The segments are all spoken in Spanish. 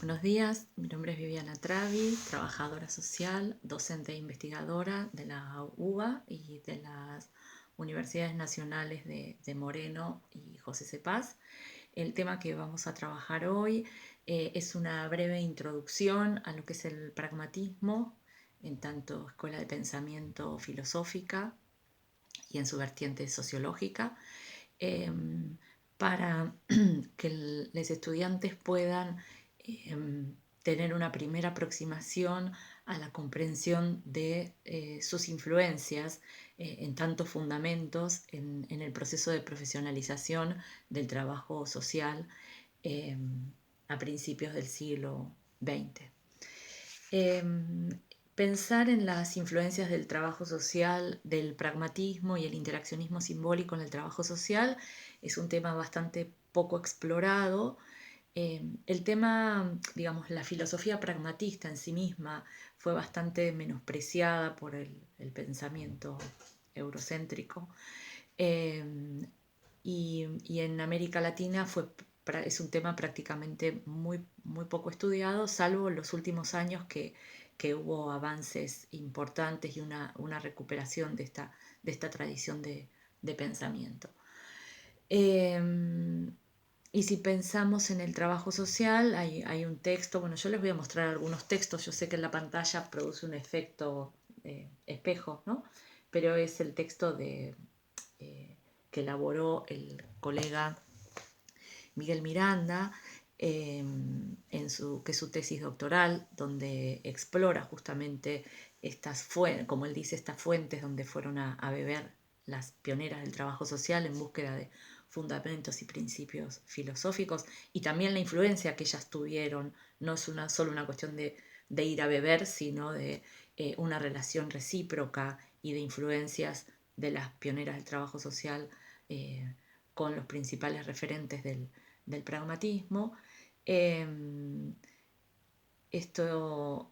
Buenos días, mi nombre es Viviana Travi, trabajadora social, docente e investigadora de la UBA y de las Universidades Nacionales de Moreno y José C. Paz. El tema que vamos a trabajar hoy es una breve introducción a lo que es el pragmatismo, en tanto escuela de pensamiento filosófica y en su vertiente sociológica, eh, para que los estudiantes puedan tener una primera aproximación a la comprensión de sus influencias en tantos fundamentos en el proceso de profesionalización del trabajo social eh, a principios del siglo XX. Pensar en las influencias del trabajo social, del pragmatismo y el interaccionismo simbólico en el trabajo social es un tema bastante poco explorado. El tema, digamos, la filosofía pragmatista en sí misma fue bastante menospreciada por el pensamiento eurocéntrico. Eh, y en América Latina es un tema prácticamente muy poco estudiado, salvo en los últimos años que hubo avances importantes y una recuperación de esta tradición de pensamiento. Y si pensamos en el trabajo social, hay un texto, bueno, yo les voy a mostrar algunos textos, yo sé que en la pantalla produce un efecto espejo, ¿no? Pero es el texto eh, que elaboró el colega Miguel Miranda, que es su tesis doctoral, donde explora justamente estas fuentes, como él dice, estas fuentes donde fueron a beber las pioneras del trabajo social en búsqueda de fundamentos y principios filosóficos y también la influencia que ellas tuvieron. No es solo una cuestión de ir a beber, sino de una relación recíproca y de influencias de las pioneras del trabajo social con los principales referentes del pragmatismo. Eh, esta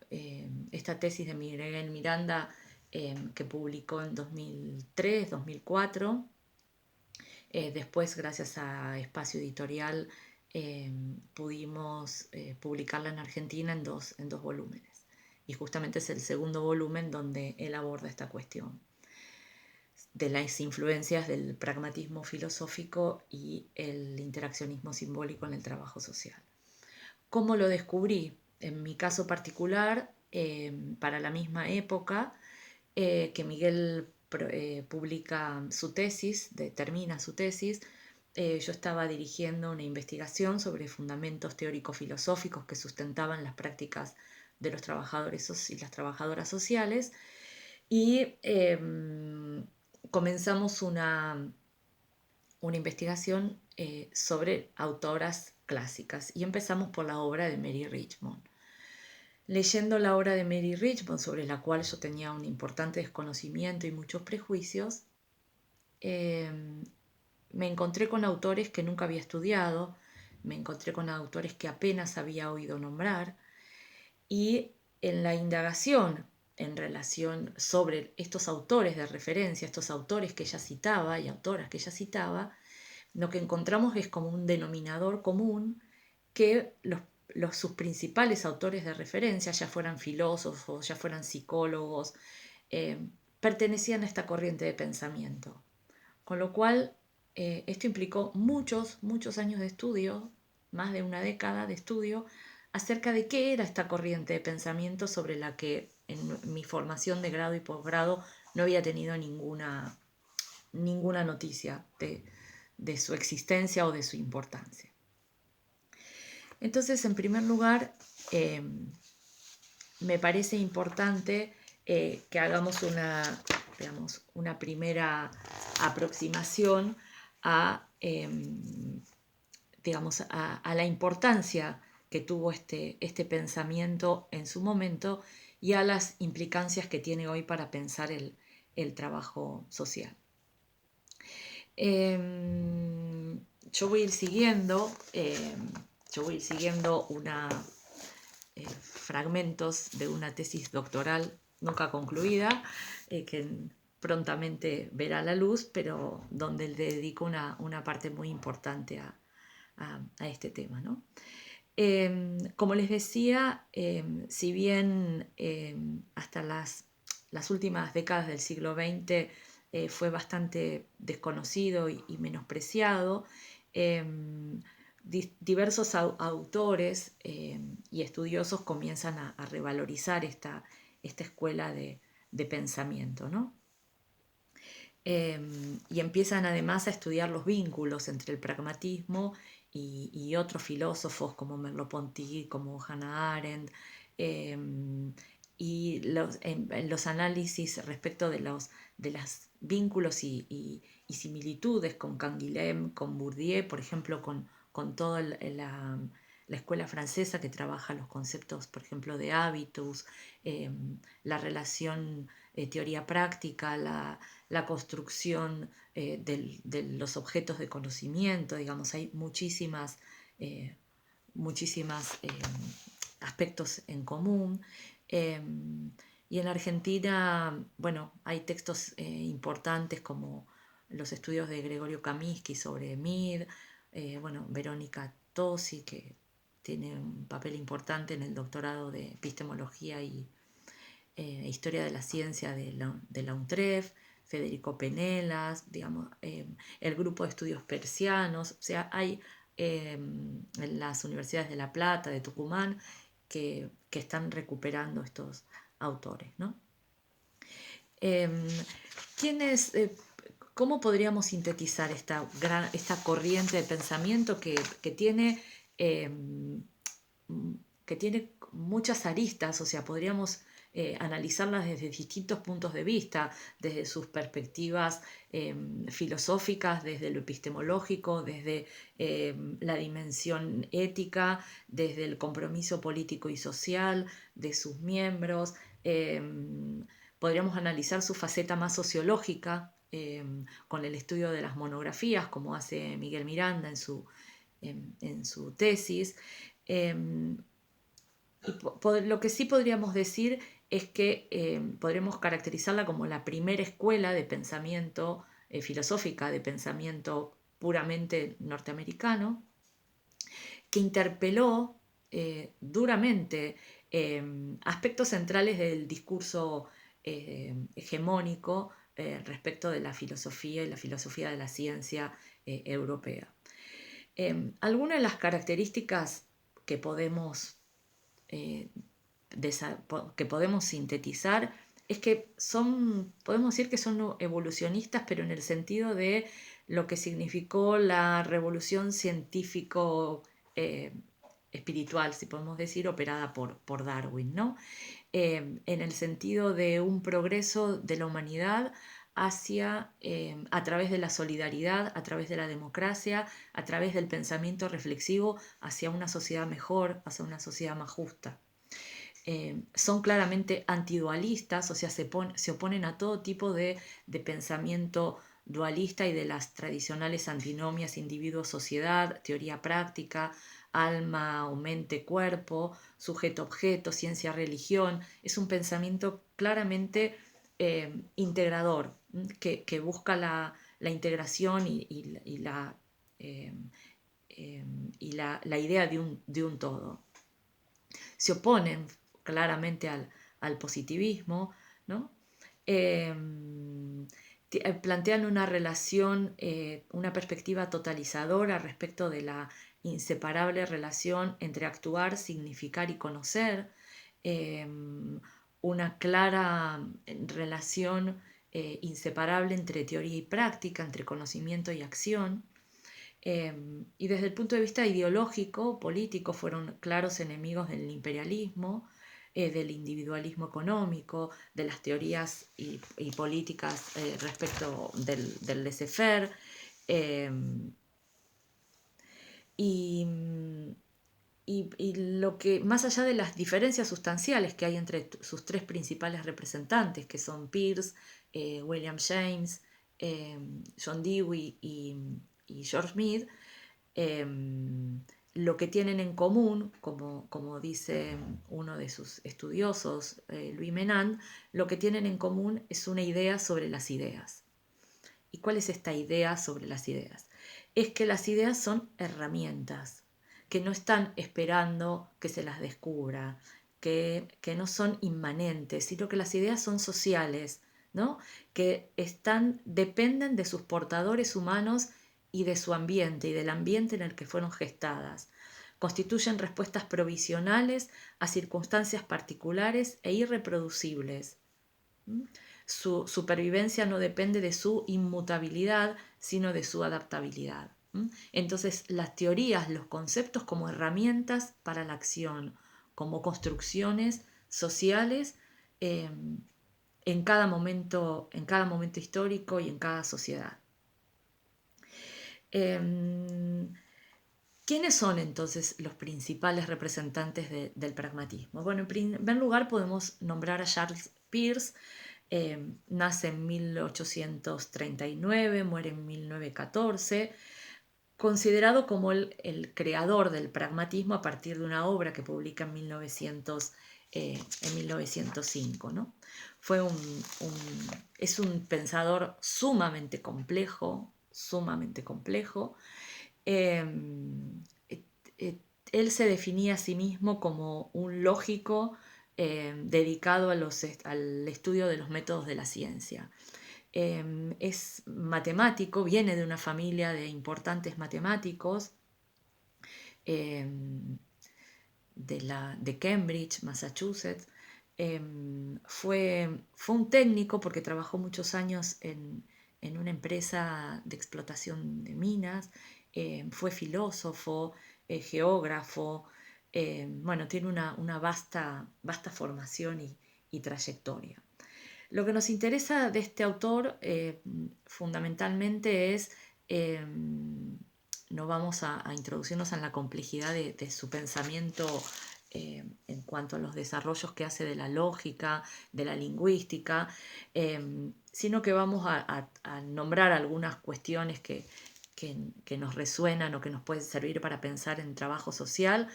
tesis de Miguel Miranda, que publicó en 2003-2004, después gracias a Espacio Editorial pudimos publicarla en Argentina en dos volúmenes. Y justamente es el segundo volumen donde él aborda esta cuestión de las influencias del pragmatismo filosófico y el interaccionismo simbólico en el trabajo social. ¿Cómo lo descubrí? En mi caso particular, para la misma época que Miguel publica su tesis, termina su tesis, yo estaba dirigiendo una investigación sobre fundamentos teóricos filosóficos que sustentaban las prácticas de los trabajadores y las trabajadoras sociales y comenzamos una investigación sobre autoras clásicas y empezamos por la obra de Mary Richmond. Leyendo la obra de Mary Richmond, sobre la cual yo tenía un importante desconocimiento y muchos prejuicios, me encontré con autores que nunca había estudiado, me encontré con autores que apenas había oído nombrar, y en la indagación en relación sobre estos autores de referencia, estos autores que ella citaba y autoras que ella citaba, lo que encontramos es como un denominador común que sus principales autores de referencia, ya fueran filósofos, ya fueran psicólogos, pertenecían a esta corriente de pensamiento. Con lo cual, esto implicó muchos años de estudio, más de una década de estudio, acerca de qué era esta corriente de pensamiento sobre la que en mi formación de grado y posgrado no había tenido ninguna noticia de su existencia o de su importancia. Entonces, en primer lugar, me parece importante que hagamos una primera aproximación a, a la importancia que tuvo este pensamiento en su momento y a las implicancias que tiene hoy para pensar el trabajo social. Yo voy a ir siguiendo, fragmentos de una tesis doctoral nunca concluida, que prontamente verá la luz, pero donde le dedico una parte muy importante a este tema, ¿no? Como les decía, si bien hasta las últimas décadas del siglo XX fue bastante desconocido y menospreciado, diversos autores y estudiosos comienzan a revalorizar esta escuela de pensamiento, ¿no? Y empiezan además a estudiar los vínculos entre el pragmatismo y otros filósofos como Merleau-Ponty, como Hannah Arendt, eh, y los análisis respecto de los vínculos y similitudes con Canguilhem, con Bourdieu, por ejemplo, con toda la escuela francesa que trabaja los conceptos, por ejemplo, de hábitus, la relación teoría práctica, la construcción de los objetos de conocimiento, digamos, hay muchísimas aspectos en común. Y en Argentina, bueno, hay textos importantes como los estudios de Gregorio Kaminsky sobre Mead, bueno, Verónica Tosi, que tiene un papel importante en el doctorado de epistemología y historia de la ciencia de la UNTREF, Federico Penelas, digamos, el grupo de estudios persianos, o sea, hay en las universidades de La Plata, de Tucumán, que están recuperando estos autores, ¿no? Eh, ¿quiénes, ¿Cómo podríamos sintetizar esta corriente de pensamiento eh, que tiene muchas aristas? O sea, podríamos analizarlas desde distintos puntos de vista, desde sus perspectivas filosóficas, desde lo epistemológico, desde la dimensión ética, desde el compromiso político y social de sus miembros. Podríamos analizar su faceta más sociológica con el estudio de las monografías, como hace Miguel Miranda en su tesis. Lo que sí podríamos decir es que podremos caracterizarla como la primera escuela de pensamiento filosófica, de pensamiento puramente norteamericano, que interpeló duramente aspectos centrales del discurso hegemónico respecto de la filosofía y la filosofía de la ciencia europea. Algunas de las características que eh, que podemos sintetizar es que podemos decir que son evolucionistas, pero en el sentido de lo que significó la revolución científico espiritual, si podemos decir, operada por Darwin, ¿no? En el sentido de un progreso de la humanidad a través de la solidaridad, a través de la democracia, a través del pensamiento reflexivo hacia una sociedad mejor, hacia una sociedad más justa. Son claramente antidualistas, o sea, se oponen a todo tipo de pensamiento dualista y de las tradicionales antinomias individuo-sociedad, teoría práctica, alma o mente-cuerpo, sujeto-objeto, ciencia-religión. Es un pensamiento claramente integrador, que busca la integración eh, la idea de un todo. Se oponen claramente al positivismo, ¿no? Eh, Plantean una relación, una perspectiva totalizadora respecto de la inseparable relación entre actuar, significar y conocer, eh, una clara relación inseparable entre teoría y práctica, entre conocimiento y acción. Y desde el punto de vista ideológico, político, fueron claros enemigos del imperialismo, del individualismo económico, de las teorías y políticas respecto del laissez-faire. Eh, y, y lo que, más allá de las diferencias sustanciales que hay entre sus tres principales representantes, que son Peirce, William James, John Dewey y George Mead, eh, lo que tienen en común, como dice uno de sus estudiosos, Louis Menand, lo que tienen en común es una idea sobre las ideas. ¿Y cuál es esta idea sobre las ideas? Es que las ideas son herramientas que no están esperando que se las descubra, que no son inmanentes, sino que las ideas son sociales, ¿no? Que dependen de sus portadores humanos y de su ambiente y del ambiente en el que fueron gestadas. Constituyen respuestas provisionales a circunstancias particulares e irreproducibles. Su supervivencia no depende de su inmutabilidad, sino de su adaptabilidad. Entonces, las teorías, los conceptos como herramientas para la acción, como construcciones sociales eh, en cada momento histórico y en cada sociedad. ¿Quiénes son entonces los principales representantes del pragmatismo? Bueno, en primer lugar podemos nombrar a Charles Peirce. Nace en 1839, muere en 1914, considerado como el creador del pragmatismo a partir de una obra que publica en 1905, ¿no? Es un pensador sumamente complejo. Eh, Él se definía a sí mismo como un lógico dedicado al estudio de los métodos de la ciencia. Es matemático, viene de una familia de importantes matemáticos de Cambridge, Massachusetts. Fue un técnico porque trabajó muchos años en una empresa de explotación de minas. Fue filósofo, geógrafo. Bueno, tiene una vasta formación y trayectoria. Lo que nos interesa de este autor fundamentalmente es, no vamos a introducirnos en la complejidad de su pensamiento en cuanto a los desarrollos que hace de la lógica, de la lingüística, sino que vamos a nombrar algunas cuestiones que nos resuenan o que nos pueden servir para pensar en trabajo social.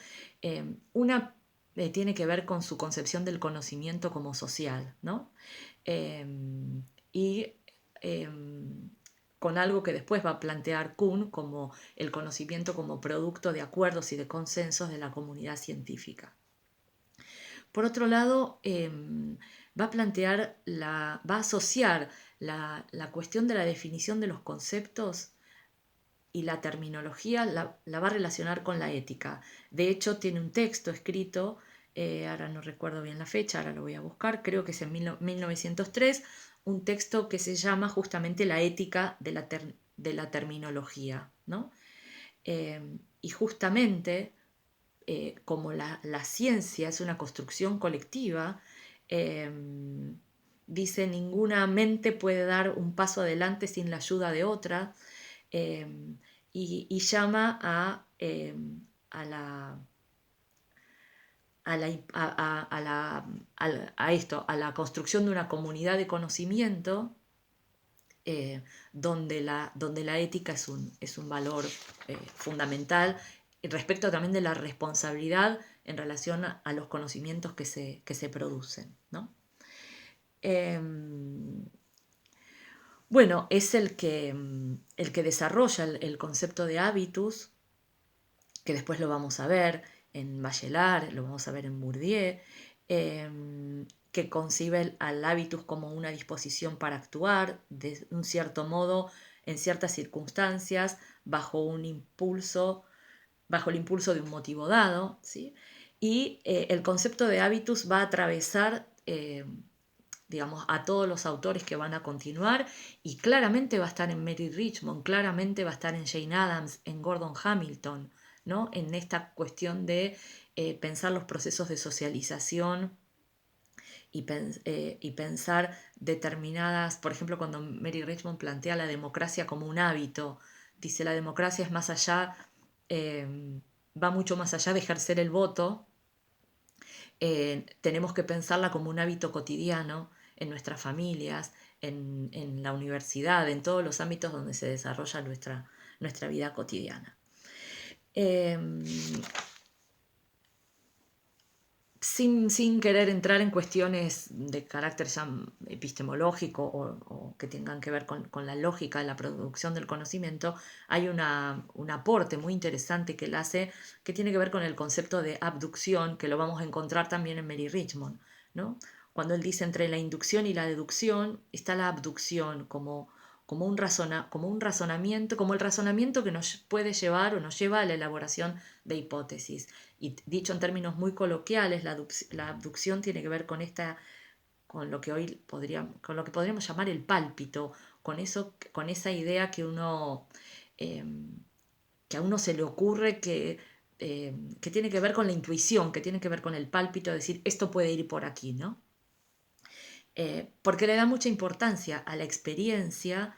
Una tiene que ver con su concepción del conocimiento como social, ¿no? Y con algo que después va a plantear Kuhn como el conocimiento como producto de acuerdos y de consensos de la comunidad científica. Por otro lado, va a asociar la cuestión de la definición de los conceptos y la terminología, la va a relacionar con la ética. De hecho, tiene un texto escrito, ahora no recuerdo bien la fecha, ahora lo voy a buscar, creo que es en 1903, un texto que se llama justamente La ética de la terminología, ¿no? Y justamente, como la ciencia es una construcción colectiva, dice, ninguna mente puede dar un paso adelante sin la ayuda de otra, y llama a la construcción de una comunidad de conocimiento donde la ética es un valor fundamental respecto también de la responsabilidad en relación a los conocimientos que se producen, ¿no? Bueno, es el que desarrolla el concepto de habitus, que después lo vamos a ver en Bachelard, lo vamos a ver en Bourdieu, que concibe al hábitus como una disposición para actuar de un cierto modo, en ciertas circunstancias, bajo el impulso de un motivo dado, ¿sí? Y el concepto de hábitus va a atravesar, digamos, a todos los autores que van a continuar, y claramente va a estar en Mary Richmond, claramente va a estar en Jane Addams, en Gordon Hamilton, ¿no? En esta cuestión de pensar los procesos de socialización y pensar determinadas, por ejemplo, cuando Mary Richmond plantea la democracia como un hábito, dice, la democracia es más allá, va mucho más allá de ejercer el voto. Tenemos que pensarla como un hábito cotidiano en nuestras familias, en la universidad, en todos los ámbitos donde se desarrolla nuestra vida cotidiana. sin querer entrar en cuestiones de carácter ya epistemológico o que tengan que ver con la lógica de la producción del conocimiento, hay un aporte muy interesante que él hace que tiene que ver con el concepto de abducción, que lo vamos a encontrar también en Mary Richmond, ¿no? Cuando él dice entre la inducción y la deducción está la abducción como un razonamiento, como el razonamiento que nos puede llevar o nos lleva a la elaboración de hipótesis. Y dicho en términos muy coloquiales, la abducción tiene que ver con lo que hoy con lo que podríamos llamar el pálpito, con esa idea eh, que a uno se le ocurre que tiene que ver con la intuición, que tiene que ver con el pálpito, decir esto puede ir por aquí, ¿no? Porque le da mucha importancia a la experiencia,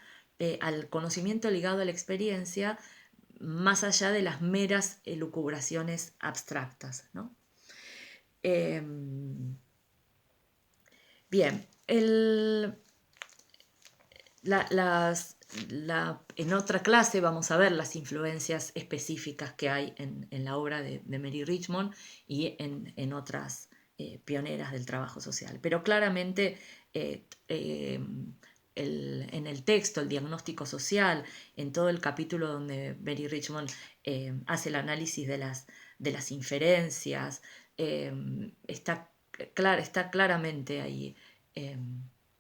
al conocimiento ligado a la experiencia, más allá de las meras elucubraciones abstractas, ¿no? Eh, bien, en otra clase vamos a ver las influencias específicas que hay en la obra de Mary Richmond y en otras pioneras del trabajo social. Pero claramente eh, eh, en el texto, el diagnóstico social, en todo el capítulo donde Mary Richmond hace el análisis de las inferencias, está claramente ahí.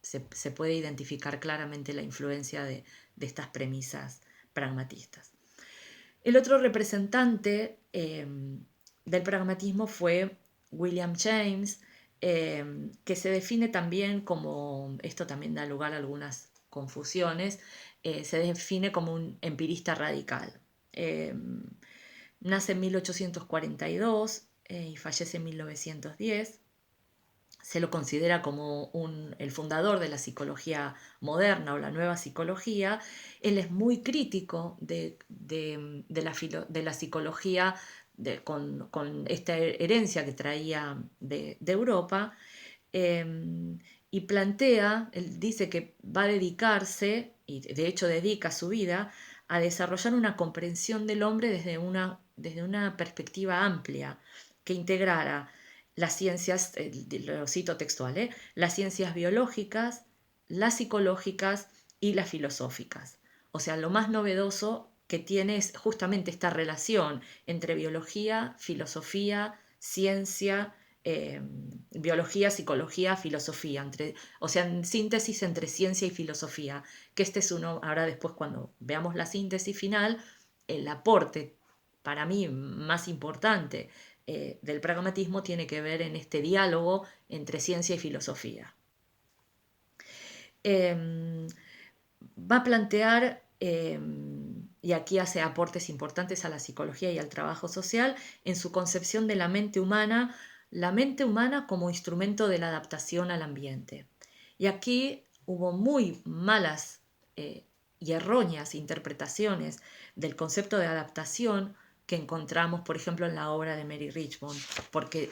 Se puede identificar claramente la influencia de estas premisas pragmatistas. El otro representante del pragmatismo fue William James, que se define también como, esto también da lugar a algunas confusiones, se define como un empirista radical. Nace en 1842 y fallece en 1910. Se lo considera como el fundador de la psicología moderna o la nueva psicología. Él es muy crítico de la psicología con esta herencia que traía de Europa, y plantea, él dice que va a dedicarse, y de hecho dedica su vida, a desarrollar una comprensión del hombre desde una perspectiva amplia que integrara las ciencias, lo cito textual, las ciencias biológicas, las psicológicas y las filosóficas. O sea, lo más novedoso que tiene es justamente esta relación entre biología, filosofía, ciencia, biología, psicología, filosofía, o sea, en síntesis entre ciencia y filosofía, que este es uno, ahora después cuando veamos la síntesis final, el aporte para mí más importante del pragmatismo tiene que ver en este diálogo entre ciencia y filosofía. Va a plantear, y aquí hace aportes importantes a la psicología y al trabajo social, en su concepción de la mente humana como instrumento de la adaptación al ambiente. Y aquí hubo muy malas y erróneas interpretaciones del concepto de adaptación que encontramos, por ejemplo, en la obra de Mary Richmond, porque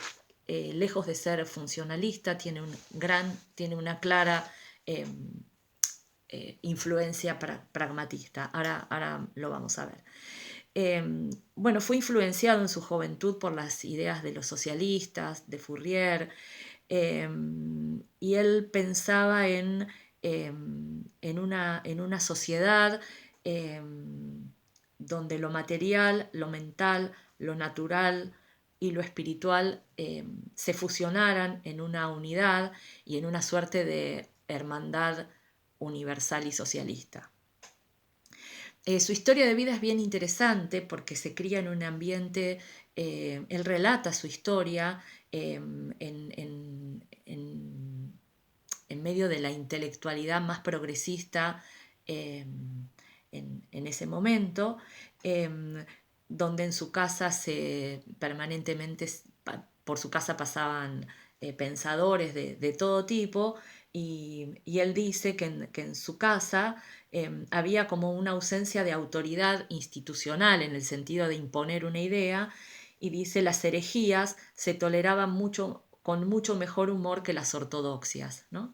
lejos de ser funcionalista, tiene una clara influencia pragmatista. Ahora lo vamos a ver. Bueno, fue influenciado en su juventud por las ideas de los socialistas, de Fourier, y él pensaba en una sociedad donde lo material, lo mental, lo natural y lo espiritual se fusionaran en una unidad y en una suerte de hermandad universal y socialista. Su historia de vida es bien interesante porque se cría en un ambiente, él relata su historia en medio de la intelectualidad más progresista en ese momento, donde en su casa permanentemente por su casa pasaban pensadores de todo tipo, y él dice que en su casa había como una ausencia de autoridad institucional en el sentido de imponer una idea, y dice las herejías se toleraban con mucho mejor humor que las ortodoxias, ¿no?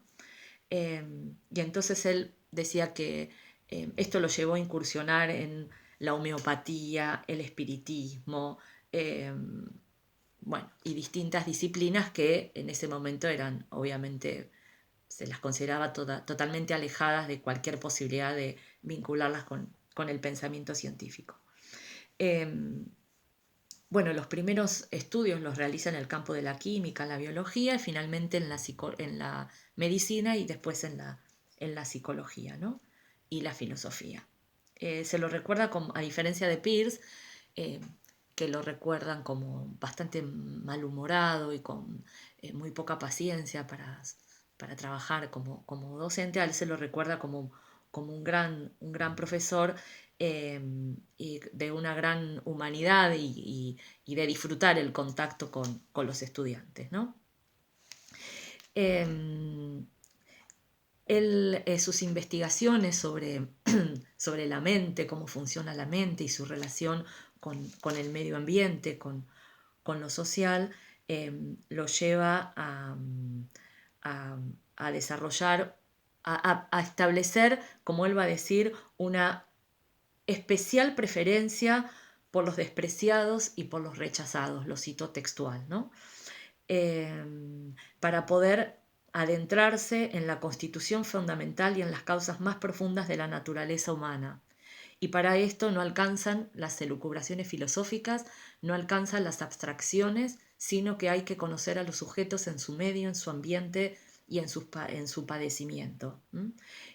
Y entonces él decía que esto lo llevó a incursionar en la homeopatía, el espiritismo, bueno, y distintas disciplinas que en ese momento eran, obviamente, se las consideraba totalmente alejadas de cualquier posibilidad de vincularlas con el pensamiento científico. Bueno, los primeros estudios los realiza en el campo de la química, la biología, y finalmente en la medicina y después en la psicología, ¿no? Y la filosofía. Se lo recuerda, a diferencia de Peirce, eh, que lo recuerdan como bastante malhumorado y con muy poca paciencia para trabajar como docente. A él se lo recuerda como un gran profesor, y de una gran humanidad y de disfrutar el contacto con los estudiantes, ¿no? Sus investigaciones sobre la mente, cómo funciona la mente y su relación con el medio ambiente, con lo social, lo lleva a, a desarrollar, a establecer, como él va a decir, una especial preferencia por los despreciados y por los rechazados, lo cito textual, ¿no? Para poder adentrarse en la constitución fundamental y en las causas más profundas de la naturaleza humana. Y para esto no alcanzan las elucubraciones filosóficas, no alcanzan las abstracciones, sino que hay que conocer a los sujetos en su medio, en su ambiente y en su padecimiento.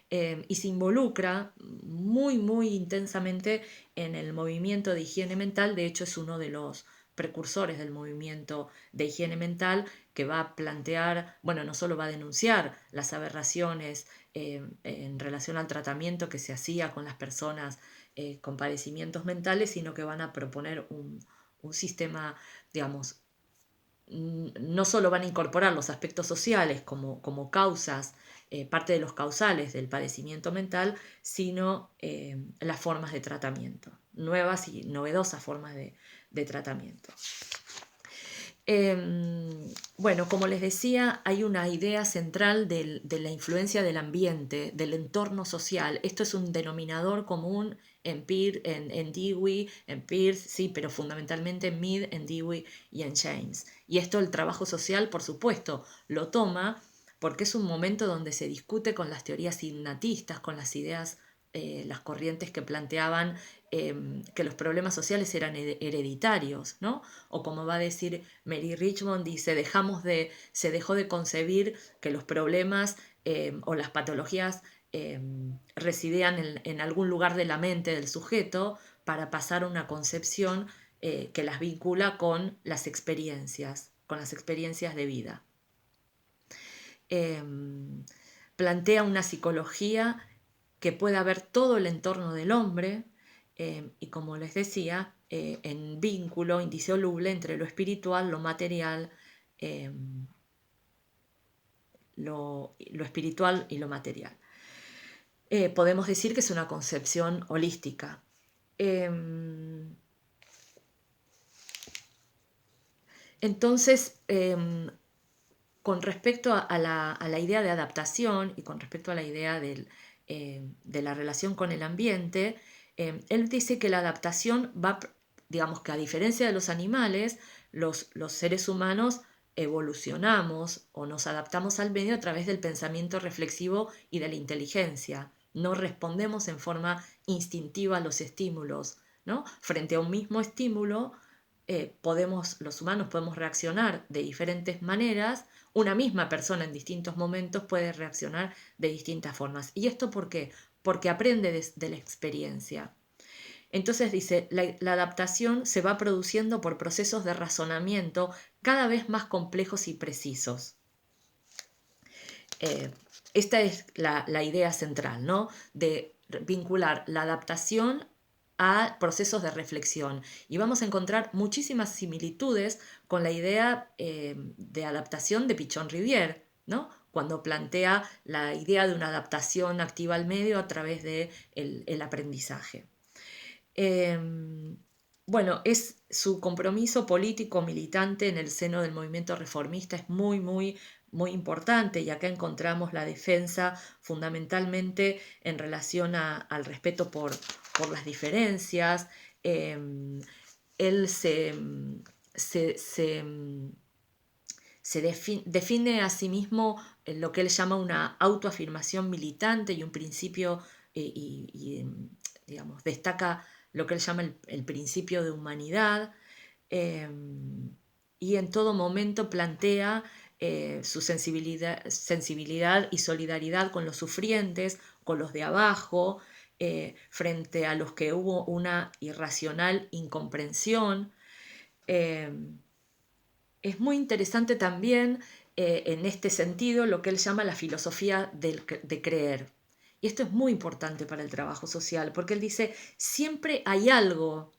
Y se involucra muy intensamente en el movimiento de higiene mental. De hecho, es uno de los precursores del movimiento de higiene mental, que va a plantear, bueno, no solo va a denunciar las aberraciones en relación al tratamiento que se hacía con las personas con padecimientos mentales, sino que van a proponer un sistema, digamos, no solo van a incorporar los aspectos sociales como causas, parte de los causales del padecimiento mental, sino las formas de tratamiento, nuevas y novedosas formas de tratamiento. Bueno, como les decía, hay una idea central de la influencia del ambiente, del entorno social. Esto es un denominador común en Dewey, en Peirce, sí, pero fundamentalmente en Mead, en Dewey y en James. Y esto el trabajo social, por supuesto, lo toma porque es un momento donde se discute con las teorías innatistas, con las ideas, las corrientes que planteaban que los problemas sociales eran hereditarios, ¿no? O como va a decir Mary Richmond, dice, se dejó de concebir que los problemas o las patologías residían en algún lugar de la mente del sujeto, para pasar a una concepción que las vincula con las experiencias de vida. Plantea una psicología que pueda ver todo el entorno del hombre, y como les decía, en vínculo indisoluble entre lo espiritual, lo material, lo espiritual y lo material. Podemos decir que es una concepción holística. Entonces, con respecto a la idea de adaptación y con respecto a la idea de la relación con el ambiente, él dice que la adaptación digamos que a diferencia de los animales, los seres humanos evolucionamos o nos adaptamos al medio a través del pensamiento reflexivo y de la inteligencia. No respondemos en forma instintiva a los estímulos, ¿no? Frente a un mismo estímulo, los humanos podemos reaccionar de diferentes maneras. Una misma persona en distintos momentos puede reaccionar de distintas formas. ¿Y esto por qué? Porque aprende de la experiencia. Entonces dice, la adaptación se va produciendo por procesos de razonamiento cada vez más complejos y precisos. Esta es la idea central, ¿no? De vincular la adaptación a procesos de reflexión. Y vamos a encontrar muchísimas similitudes con la idea de adaptación de Pichon-Rivière, ¿no? Cuando plantea la idea de una adaptación activa al medio a través del aprendizaje. Bueno, su compromiso político militante en el seno del movimiento reformista es muy importante, y acá encontramos la defensa fundamentalmente en relación al respeto por las diferencias. Él define a sí mismo lo que él llama una autoafirmación militante y un principio, digamos, destaca lo que él llama el principio de humanidad, eh, y en todo momento plantea su sensibilidad y solidaridad con los sufrientes, con los de abajo, frente a los que hubo una irracional incomprensión. Eh, es muy interesante también en este sentido lo que él llama la filosofía de creer. Y esto es muy importante para el trabajo social, porque él dice, siempre hay algo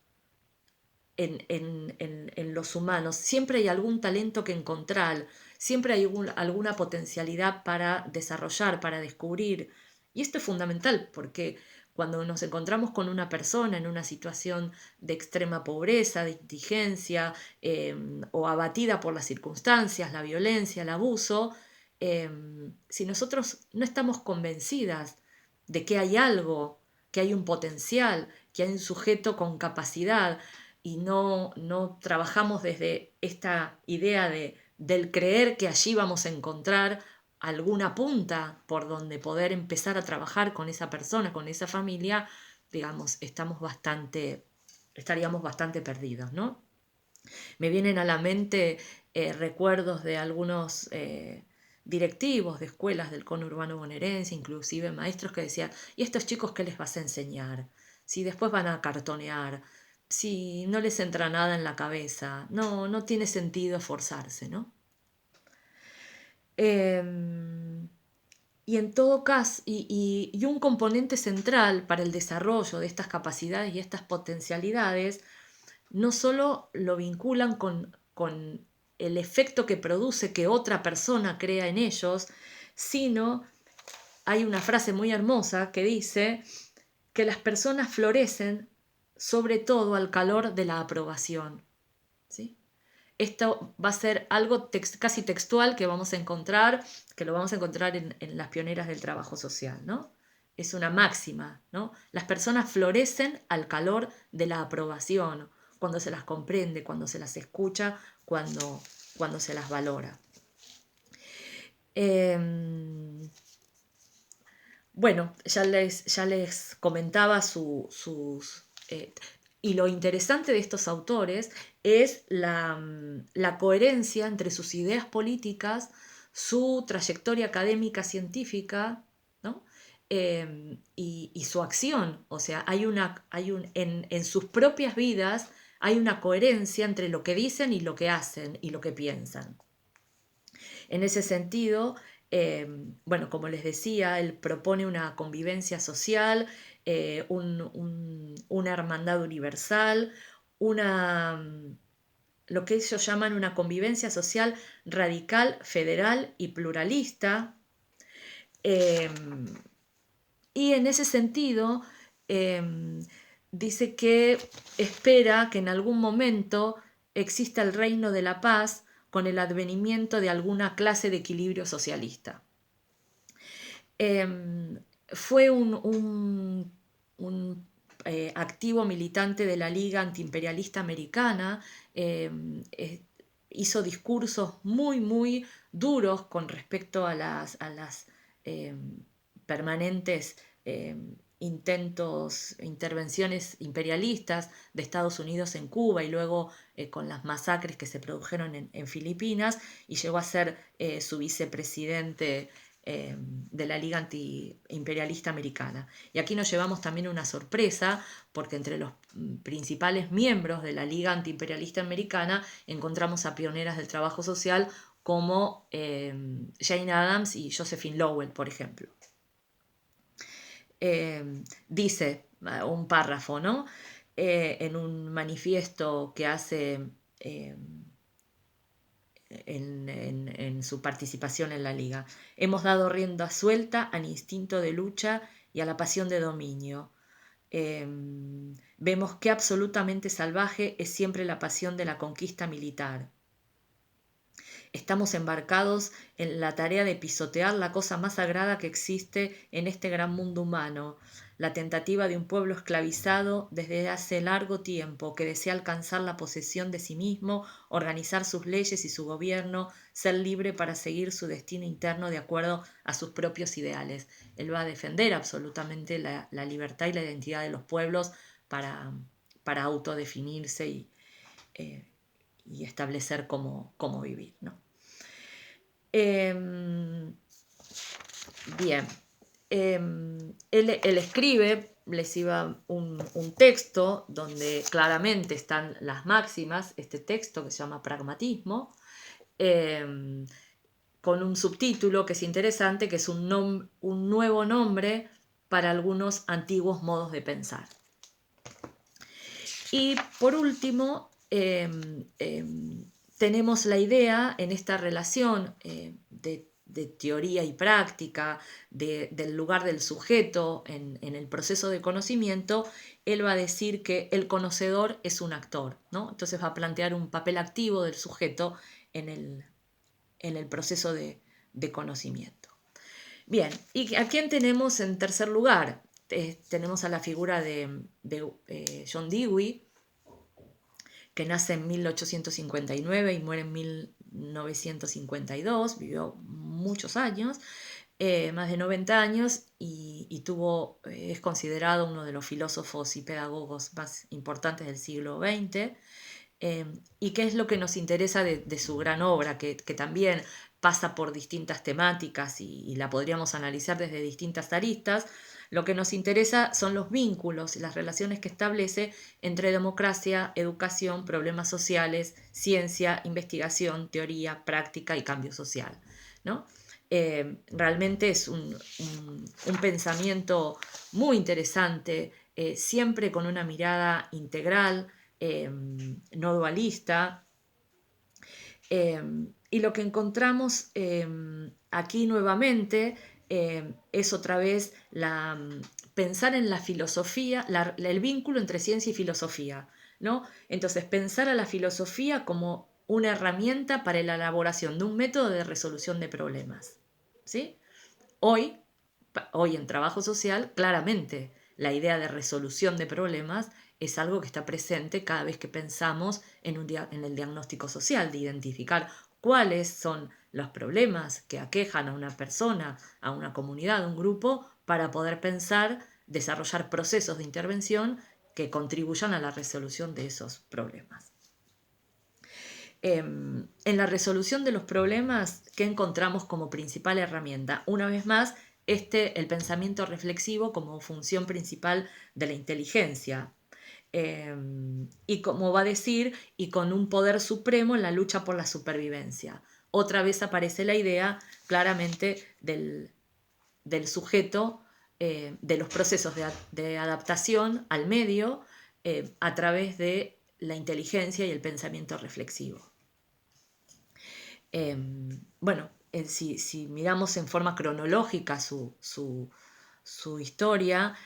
en los humanos, siempre hay algún talento que encontrar, siempre hay alguna potencialidad para desarrollar, para descubrir. Y esto es fundamental porque cuando nos encontramos con una persona en una situación de extrema pobreza, de indigencia, o abatida por las circunstancias, la violencia, el abuso, si nosotros no estamos convencidas de que hay algo, que hay un potencial, que hay un sujeto con capacidad, y no trabajamos desde esta idea del creer que allí vamos a encontrar alguna punta por donde poder empezar a trabajar con esa persona, con esa familia, digamos, estaríamos bastante perdidos, ¿no? Me vienen a la mente recuerdos de algunos directivos de escuelas del conurbano bonaerense, inclusive maestros que decían, ¿y estos chicos qué les vas a enseñar? Si después van a cartonear, si no les entra nada en la cabeza, no tiene sentido esforzarse, ¿no? Y en todo caso, y un componente central para el desarrollo de estas capacidades y estas potencialidades, no solo lo vinculan con el efecto que produce que otra persona crea en ellos, sino hay una frase muy hermosa que dice que las personas florecen sobre todo al calor de la aprobación. ¿Sí? Esto va a ser algo casi textual que vamos a encontrar, que lo vamos a encontrar en las pioneras del trabajo social, ¿no? Es una máxima, ¿no? Las personas florecen al calor de la aprobación, cuando se las comprende, cuando se las escucha, cuando se las valora. Bueno, ya les comentaba sus... y lo interesante de estos autores es la coherencia entre sus ideas políticas, su trayectoria académica científica, ¿no? Y su acción. O sea, en sus propias vidas hay una coherencia entre lo que dicen y lo que hacen y lo que piensan. En ese sentido, bueno, como les decía, él propone una convivencia social, una hermandad universal, lo que ellos llaman una convivencia social radical, federal y pluralista. Y en ese sentido, dice que espera que en algún momento exista el reino de la paz con el advenimiento de alguna clase de equilibrio socialista. Fue un activo militante de la Liga Antiimperialista Americana, hizo discursos muy duros con respecto a las permanentes intervenciones imperialistas de Estados Unidos en Cuba y luego con las masacres que se produjeron en Filipinas, y llegó a ser su vicepresidente de la Liga Antiimperialista Americana. Y aquí nos llevamos también una sorpresa, porque entre los principales miembros de la Liga Antiimperialista Americana encontramos a pioneras del trabajo social como Jane Addams y Josephine Lowell, por ejemplo. Dice un párrafo, ¿no? En un manifiesto que hace en su participación en la liga. Hemos dado rienda suelta al instinto de lucha y a la pasión de dominio. Vemos que absolutamente salvaje es siempre la pasión de la conquista militar. Estamos embarcados en la tarea de pisotear la cosa más sagrada que existe en este gran mundo humano, la tentativa de un pueblo esclavizado desde hace largo tiempo que desea alcanzar la posesión de sí mismo, organizar sus leyes y su gobierno, ser libre para seguir su destino interno de acuerdo a sus propios ideales. Él va a defender absolutamente la libertad y la identidad de los pueblos para autodefinirse y establecer cómo vivir, ¿no? Bien, él escribe, les iba un texto donde claramente están las máximas, este texto que se llama Pragmatismo, con un subtítulo que es interesante, que es un nuevo nombre para algunos antiguos modos de pensar. Y por último, tenemos la idea en esta relación de teoría y práctica, del lugar del sujeto en el proceso de conocimiento. Él va a decir que el conocedor es un actor, ¿no? Entonces va a plantear un papel activo del sujeto en el proceso de conocimiento. Bien, ¿y a quién tenemos en tercer lugar? Tenemos a la figura de John Dewey, que nace en 1859 y muere en 1952, vivió muchos años, más de 90 años, y es considerado uno de los filósofos y pedagogos más importantes del siglo XX. ¿Y qué es lo que nos interesa de su gran obra, que también pasa por distintas temáticas y la podríamos analizar desde distintas aristas? Lo que nos interesa son los vínculos y las relaciones que establece entre democracia, educación, problemas sociales, ciencia, investigación, teoría, práctica y cambio social, ¿no? Realmente es un pensamiento muy interesante, siempre con una mirada integral, no dualista. Y lo que encontramos aquí nuevamente es otra vez pensar en la filosofía, el vínculo entre ciencia y filosofía, ¿no? Entonces, pensar a la filosofía como una herramienta para la elaboración de un método de resolución de problemas, ¿sí? Hoy en trabajo social, claramente la idea de resolución de problemas es algo que está presente cada vez que pensamos en el diagnóstico social, de identificar cuáles son los problemas que aquejan a una persona, a una comunidad, a un grupo, para poder pensar, desarrollar procesos de intervención que contribuyan a la resolución de esos problemas. En la resolución de los problemas, ¿qué encontramos como principal herramienta? Una vez más, el pensamiento reflexivo como función principal de la inteligencia. Y como va a decir, y con un poder supremo en la lucha por la supervivencia. Otra vez aparece la idea claramente del sujeto, de los procesos de adaptación al medio a través de la inteligencia y el pensamiento reflexivo. Bueno, si miramos en forma cronológica su historia,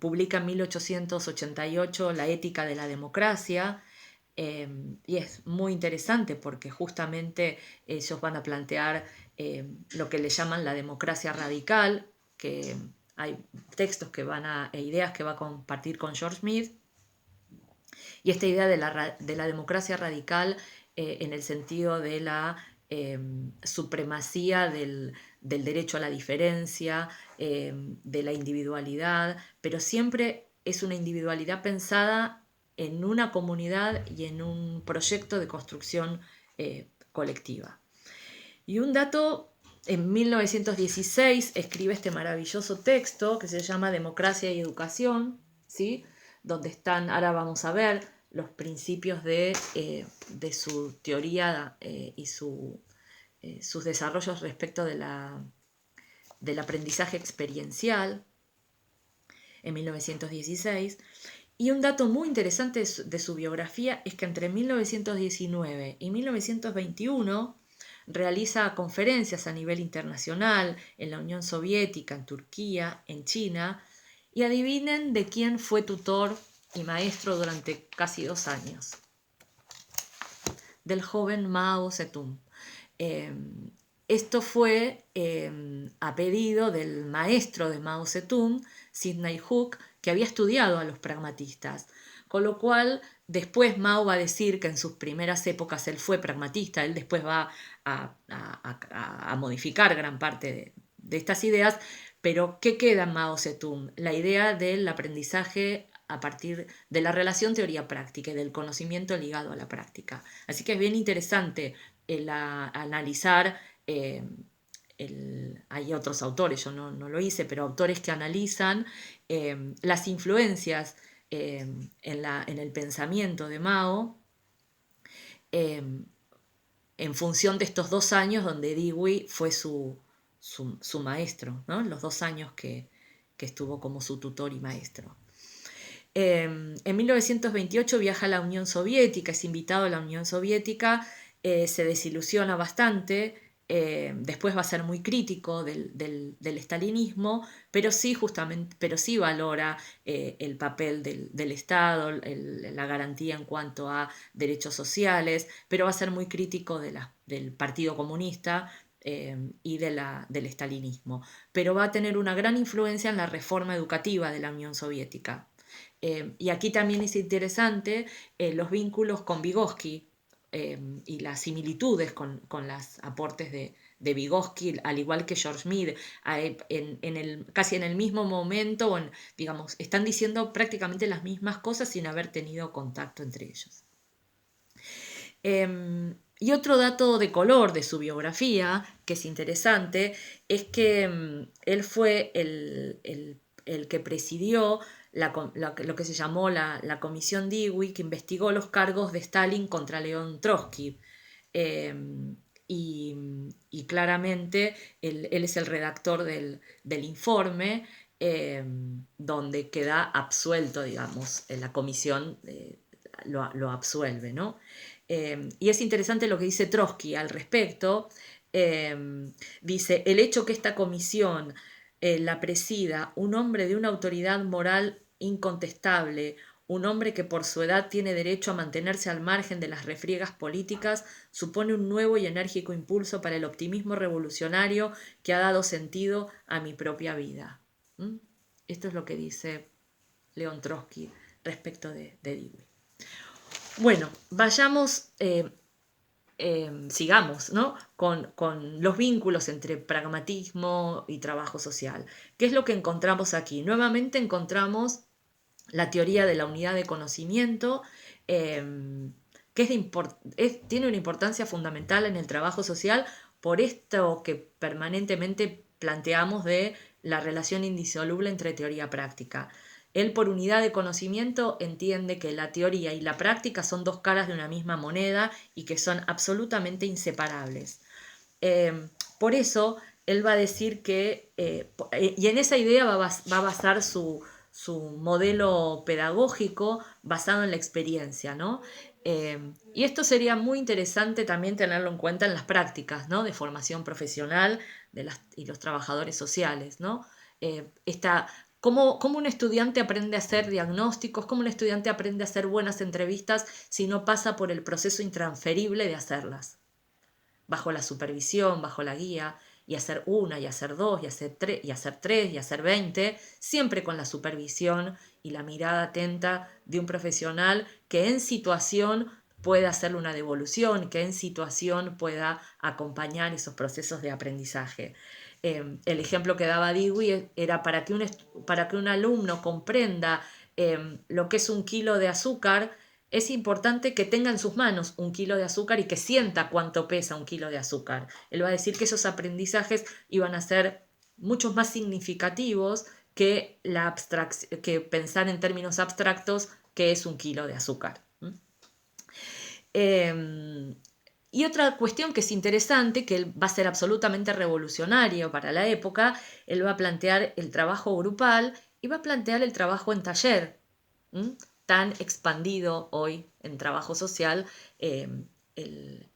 publica en 1888 La ética de la democracia, y es muy interesante porque justamente ellos van a plantear lo que le llaman la democracia radical, que hay textos e ideas que va a compartir con George Smith, y esta idea de la democracia radical en el sentido de la supremacía del derecho a la diferencia, de la individualidad, pero siempre es una individualidad pensada en una comunidad y en un proyecto de construcción colectiva. Y un dato, en 1916 escribe este maravilloso texto que se llama Democracia y Educación, ¿sí? Donde están, ahora vamos a ver, los principios de su teoría y sus desarrollos respecto del aprendizaje experiencial en 1916. Y un dato muy interesante de su biografía es que entre 1919 y 1921 realiza conferencias a nivel internacional en la Unión Soviética, en Turquía, en China, y adivinen de quién fue tutor y maestro durante casi 2 años. Del joven Mao Zedong. esto fue a pedido del maestro de Mao Zedong, Sidney Hook, que había estudiado a los pragmatistas. Con lo cual, después Mao va a decir que en sus primeras épocas él fue pragmatista, él después va a modificar gran parte de estas ideas, pero ¿qué queda en Mao Zedong? La idea del aprendizaje a partir de la relación teoría-práctica y del conocimiento ligado a la práctica. Así que es bien interesante analizar, hay otros autores, yo no lo hice, pero autores que analizan las influencias en el pensamiento de Mao eh, en función de estos 2 años donde Dewey fue su maestro, ¿no? Los 2 años que estuvo como su tutor y maestro. En 1928 viaja a la Unión Soviética, es invitado a la Unión Soviética, se desilusiona bastante, después va a ser muy crítico del estalinismo, pero sí valora el papel del Estado, la garantía en cuanto a derechos sociales, pero va a ser muy crítico del Partido Comunista y del estalinismo. Pero va a tener una gran influencia en la reforma educativa de la Unión Soviética. Y aquí también es interesante los vínculos con Vygotsky y las similitudes con los aportes de Vygotsky, al igual que George Mead, casi en el mismo momento, digamos, están diciendo prácticamente las mismas cosas sin haber tenido contacto entre ellos. Y otro dato de color de su biografía, que es interesante, es que él fue el que presidió lo que se llamó la Comisión Dewey, que investigó los cargos de Stalin contra León Trotsky. Y claramente él es el redactor del informe, donde queda absuelto, digamos, la comisión lo absuelve, ¿no? Y es interesante lo que dice Trotsky al respecto. Dice, el hecho que esta comisión la presida un hombre de una autoridad moral incontestable, un hombre que por su edad tiene derecho a mantenerse al margen de las refriegas políticas, supone un nuevo y enérgico impulso para el optimismo revolucionario que ha dado sentido a mi propia vida. ¿Mm? Esto es lo que dice León Trotsky respecto de Dewey. Bueno, sigamos, ¿no? con los vínculos entre pragmatismo y trabajo social. ¿Qué es lo que encontramos aquí? Nuevamente encontramos la teoría de la unidad de conocimiento, que tiene una importancia fundamental en el trabajo social por esto que permanentemente planteamos de la relación indisoluble entre teoría y práctica. Él, por unidad de conocimiento, entiende que la teoría y la práctica son 2 caras de una misma moneda y que son absolutamente inseparables. Por eso, él va a decir que, y en esa idea va a basar su modelo pedagógico basado en la experiencia, ¿no? Y esto sería muy interesante también tenerlo en cuenta en las prácticas, ¿no? De formación profesional y los trabajadores sociales, ¿no? ¿Cómo un estudiante aprende a hacer diagnósticos? ¿Cómo un estudiante aprende a hacer buenas entrevistas si no pasa por el proceso intransferible de hacerlas? Bajo la supervisión, bajo la guía, y hacer una, y hacer dos, y hacer tres, y hacer 20, siempre con la supervisión y la mirada atenta de un profesional que en situación pueda hacerle una devolución, que en situación pueda acompañar esos procesos de aprendizaje. El ejemplo que daba Dewey era para que un alumno comprenda lo que es 1 kilo de azúcar, es importante que tenga en sus manos 1 kilo de azúcar y que sienta cuánto pesa 1 kilo de azúcar. Él va a decir que esos aprendizajes iban a ser mucho más significativos que pensar en términos abstractos que es 1 kilo de azúcar. Y otra cuestión que es interesante, que él va a ser absolutamente revolucionario para la época, él va a plantear el trabajo grupal y va a plantear el trabajo en taller, tan expandido hoy en trabajo social,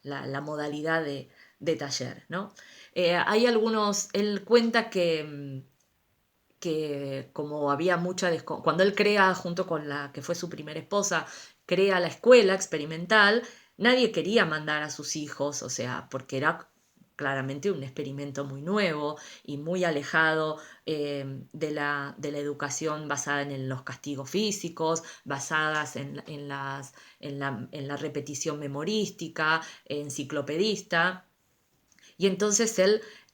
la modalidad de taller, ¿no? Hay él cuenta que como había cuando él crea, junto con la que fue su primera esposa, crea la escuela experimental, nadie quería mandar a sus hijos, o sea, porque era claramente un experimento muy nuevo y muy alejado de la educación basada en los castigos físicos, basadas en la repetición memorística, enciclopedista. Y entonces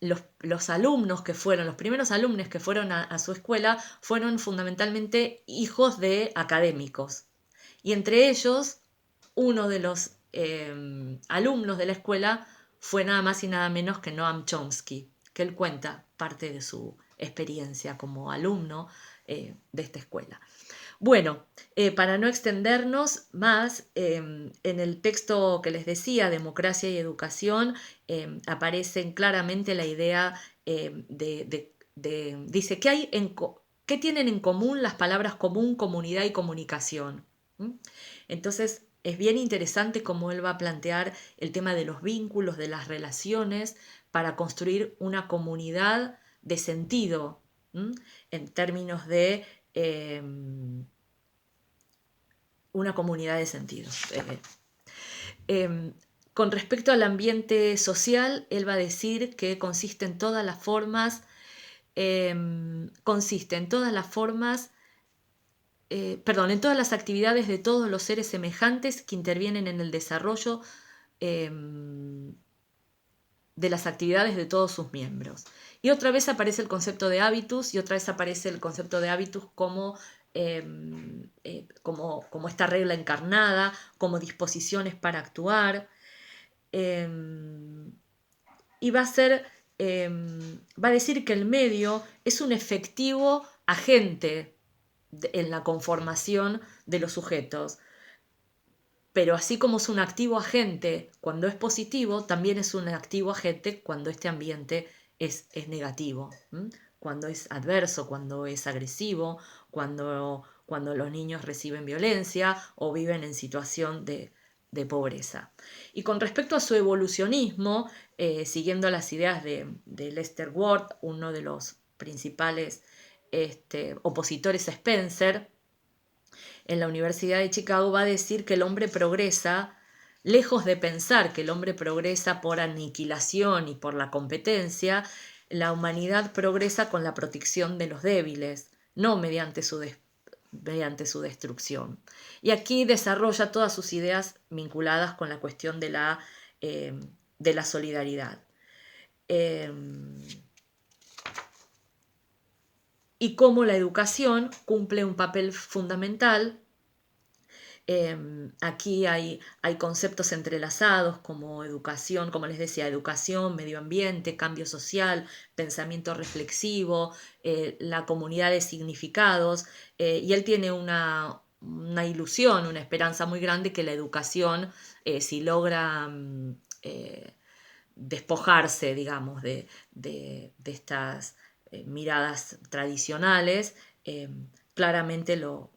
los alumnos que fueron, los primeros alumnos que fueron a su escuela, fueron fundamentalmente hijos de académicos. Y entre ellos, uno de los alumnos de la escuela fue nada más y nada menos que Noam Chomsky, que él cuenta parte de su experiencia como alumno de esta escuela. Bueno, para no extendernos más, en el texto que les decía, Democracia y Educación, aparecen claramente la idea dice, ¿qué tienen en común las palabras común, comunidad y comunicación? ¿Mm? Entonces, es bien interesante cómo él va a plantear el tema de los vínculos, de las relaciones, para construir una comunidad de sentido, en términos de una comunidad de sentido. Con respecto al ambiente social, él va a decir que consiste en todas las formas, en todas las actividades de todos los seres semejantes que intervienen en el desarrollo de las actividades de todos sus miembros. Y otra vez aparece el concepto de hábitus, y otra vez aparece el concepto de hábitus como esta regla encarnada, como disposiciones para actuar. Y va a decir que el medio es un efectivo agente en la conformación de los sujetos. Pero así como es un activo agente cuando es positivo, también es un activo agente cuando este ambiente es negativo, cuando es adverso, cuando es agresivo, cuando los niños reciben violencia o viven en situación de pobreza. Y con respecto a su evolucionismo, siguiendo las ideas de Lester Ward, uno de los principales opositores a Spencer, en la Universidad de Chicago, va a decir que el hombre progresa, lejos de pensar que el hombre progresa por aniquilación y por la competencia, la humanidad progresa con la protección de los débiles, no mediante su destrucción. Y aquí desarrolla todas sus ideas vinculadas con la cuestión de la solidaridad. Y cómo la educación cumple un papel fundamental. Aquí hay conceptos entrelazados como educación, como les decía, educación, medio ambiente, cambio social, pensamiento reflexivo, la comunidad de significados, y él tiene una ilusión, una esperanza muy grande que la educación, si logra despojarse, digamos, de estas miradas tradicionales, claramente lo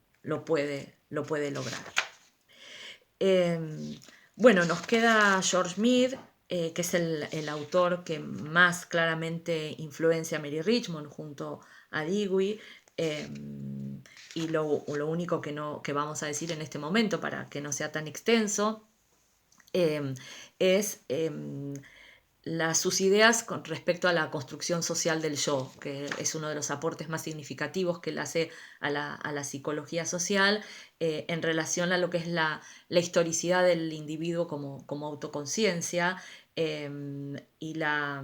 puede lograr. Bueno, nos queda George Mead, que es el autor que más claramente influencia a Mary Richmond junto a Dewey, y lo único que vamos a decir en este momento para que no sea tan extenso es sus ideas con respecto a la construcción social del yo, que es uno de los aportes más significativos que él hace a la psicología social, en relación a lo que es la historicidad del individuo como autoconciencia, y la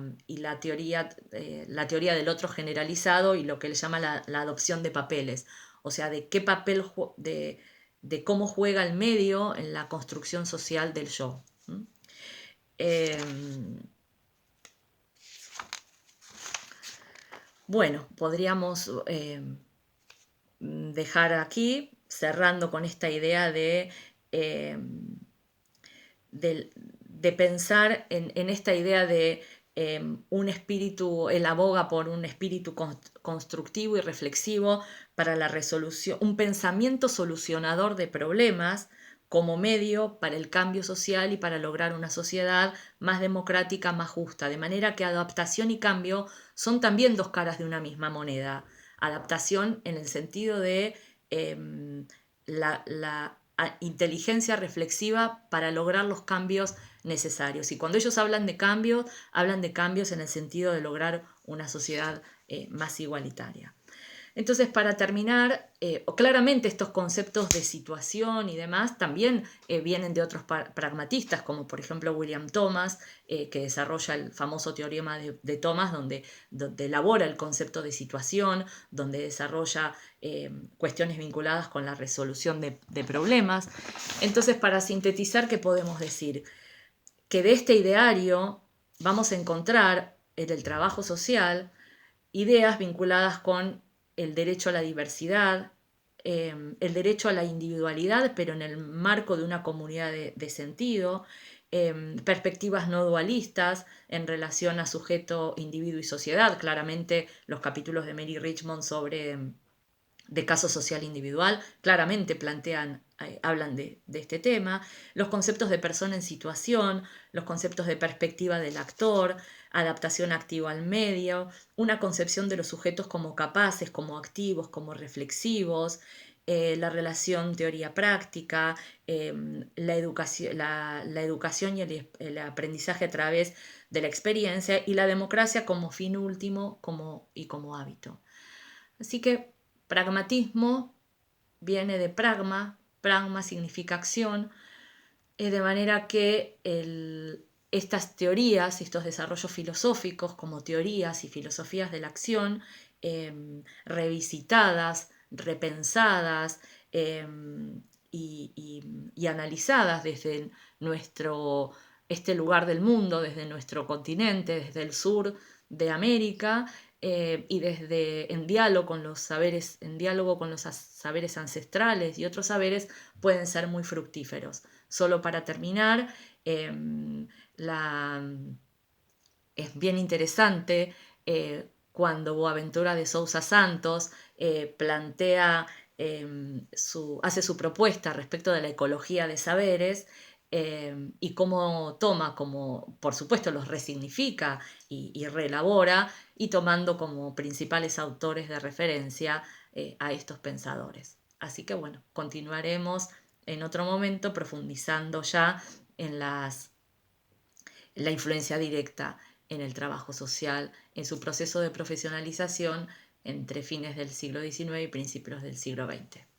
teoría del otro generalizado y lo que él llama la adopción de papeles, o sea, de qué papel, de cómo juega el medio en la construcción social del yo. Bueno, podríamos dejar aquí, cerrando con esta idea de pensar en esta idea de un espíritu, él aboga por un espíritu constructivo y reflexivo para la resolución, un pensamiento solucionador de problemas como medio para el cambio social y para lograr una sociedad más democrática, más justa. De manera que adaptación y cambio son también dos caras de una misma moneda. Adaptación en el sentido de la inteligencia reflexiva para lograr los cambios necesarios. Y cuando ellos hablan de cambios en el sentido de lograr una sociedad más igualitaria. Entonces, para terminar, claramente estos conceptos de situación y demás también vienen de otros pragmatistas, como por ejemplo William Thomas, que desarrolla el famoso teorema de Thomas, donde elabora el concepto de situación, donde desarrolla cuestiones vinculadas con la resolución de problemas. Entonces, para sintetizar, ¿qué podemos decir? Que de este ideario vamos a encontrar en el trabajo social ideas vinculadas con el derecho a la diversidad, el derecho a la individualidad, pero en el marco de una comunidad de sentido, perspectivas no dualistas en relación a sujeto, individuo y sociedad. Claramente los capítulos de Mary Richmond sobre de caso social individual claramente hablan de este tema, los conceptos de persona en situación, los conceptos de perspectiva del actor, adaptación activa al medio, una concepción de los sujetos como capaces, como activos, como reflexivos, la relación teoría-práctica, la educación y el aprendizaje a través de la experiencia y la democracia como fin último y como hábito. Así que pragmatismo viene de pragma significa acción, de manera que estas teorías, estos desarrollos filosóficos como teorías y filosofías de la acción, revisitadas, repensadas y analizadas desde este lugar del mundo, desde nuestro continente, desde el sur de América, y en diálogo con los saberes ancestrales y otros saberes, pueden ser muy fructíferos. Solo para terminar, es bien interesante cuando Boaventura de Sousa Santos hace su propuesta respecto de la ecología de saberes, y cómo toma, como por supuesto los resignifica y reelabora, y tomando como principales autores de referencia a estos pensadores. Así que bueno, continuaremos en otro momento profundizando ya en la influencia directa en el trabajo social, en su proceso de profesionalización entre fines del siglo XIX y principios del siglo XX.